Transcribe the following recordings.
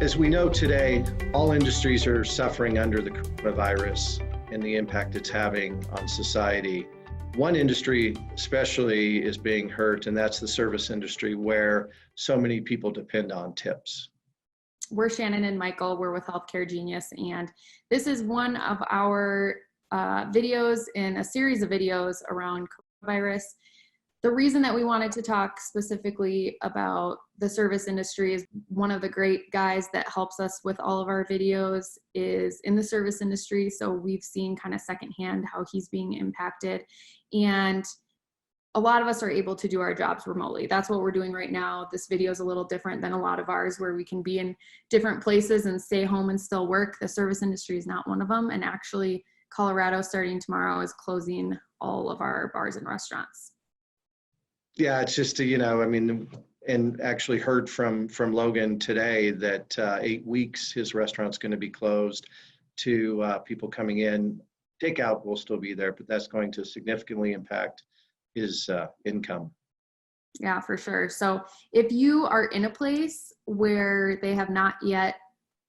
As we know today, all industries are suffering under the coronavirus and the impact it's having on society. One industry especially is being hurt, and that's the service industry, where so many people depend on tips. We're Shannon and Michael. We're with Healthcare Genius, and this is one of our videos in a series of videos around coronavirus. The reason that we wanted to talk specifically about the service industry is one of the great guys that helps us with all of our videos is in the service industry. So we've seen kind of secondhand how he's being impacted. And a lot of us are able to do our jobs remotely. That's what we're doing right now. This video is a little different than a lot of ours where we can be in different places and stay home and still work. The service industry is not one of them. And actually, Colorado starting tomorrow is closing all of our bars and restaurants. Yeah, it's just, and actually heard from Logan today that 8 weeks his restaurant's going to be closed to people coming in. Takeout will still be there, but that's going to significantly impact his income. Yeah, for sure. So if you are in a place where they have not yet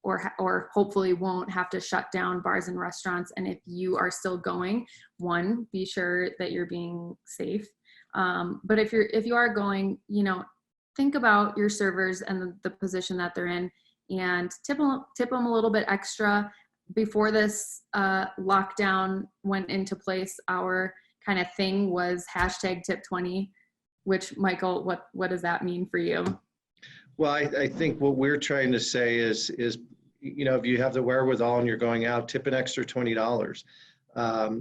or hopefully won't have to shut down bars and restaurants, and if you are still going, one, be sure that you're being safe. But if you are going, think about your servers and the position that they're in, and tip them a little bit extra. Before this lockdown went into place, our kind of thing was #tip20, which, Michael, what does that mean for you? Well, I think what we're trying to say is if you have the wherewithal and you're going out, tip an extra $20.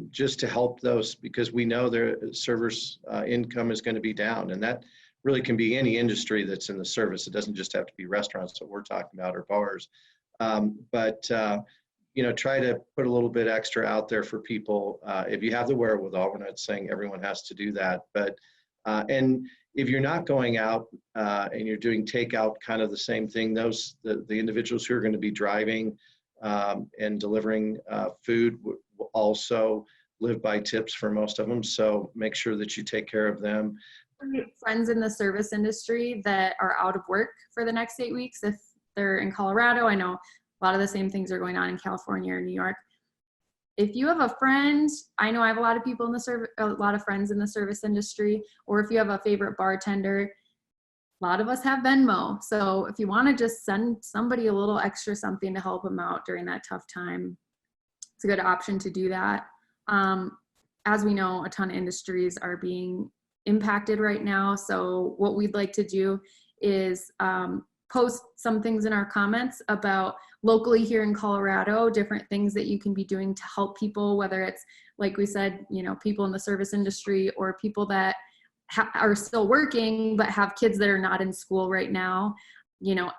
Just to help those, because we know their servers' income is going to be down, and that really can be any industry that's in the service. It doesn't just have to be restaurants that we're talking about or bars, but try to put a little bit extra out there for people if you have the wherewithal. We're not saying everyone has to do that, but and if you're not going out and you're doing takeout, kind of the same thing. The individuals who are going to be driving and delivering food will also live by tips for most of them. So make sure that you take care of them. Friends in the service industry that are out of work for the next 8 weeks, if they're in Colorado, I know a lot of the same things are going on in California or New York. If you have a friend, I know I have a lot of people a lot of friends in the service industry, or if you have a favorite bartender, a lot of us have Venmo. So if you want to just send somebody a little extra something to help them out during that tough time, it's a good option to do that. As we know, a ton of industries are being impacted right now. So what we'd like to do is post some things in our comments about locally here in Colorado, different things that you can be doing to help people, whether it's, like we said, people in the service industry or people that are still working but have kids that are not in school right now.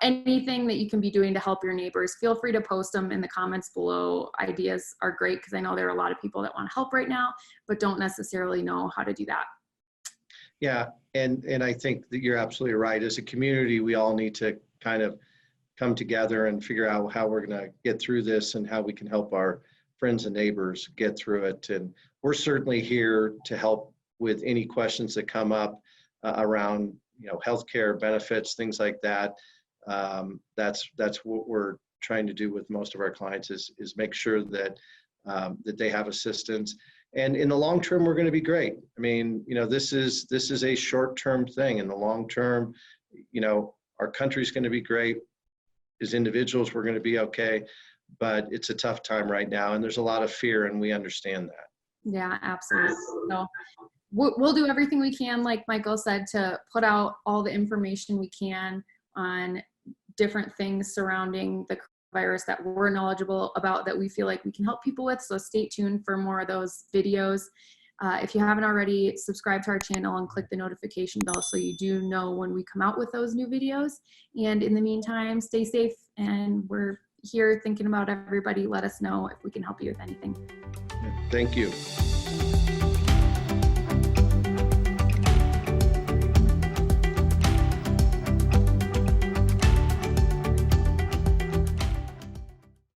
Anything that you can be doing to help your neighbors, feel free to post them in the comments below. Ideas are great because I know there are a lot of people that want to help right now but don't necessarily know how to do that. Yeah, and I think that you're absolutely right. As a community, we all need to kind of come together and figure out how we're going to get through this and how we can help our friends and neighbors get through it. And we're certainly here to help with any questions that come up around healthcare benefits, things like that. That's what we're trying to do with most of our clients is make sure that that they have assistance. And in the long term, we're going to be great. I mean, this is a short-term thing. In the long term, our country's going to be great. As individuals, we're going to be okay. But it's a tough time right now, and there's a lot of fear, and we understand that. Yeah, absolutely. So we'll do everything we can, like Michael said, to put out all the information we can on different things surrounding the virus that we're knowledgeable about, that we feel like we can help people with. So stay tuned for more of those videos. If you haven't already, subscribe to our channel and click the notification bell so you do know when we come out with those new videos. And in the meantime, stay safe, and we're here thinking about everybody. Let us know if we can help you with anything. Thank you.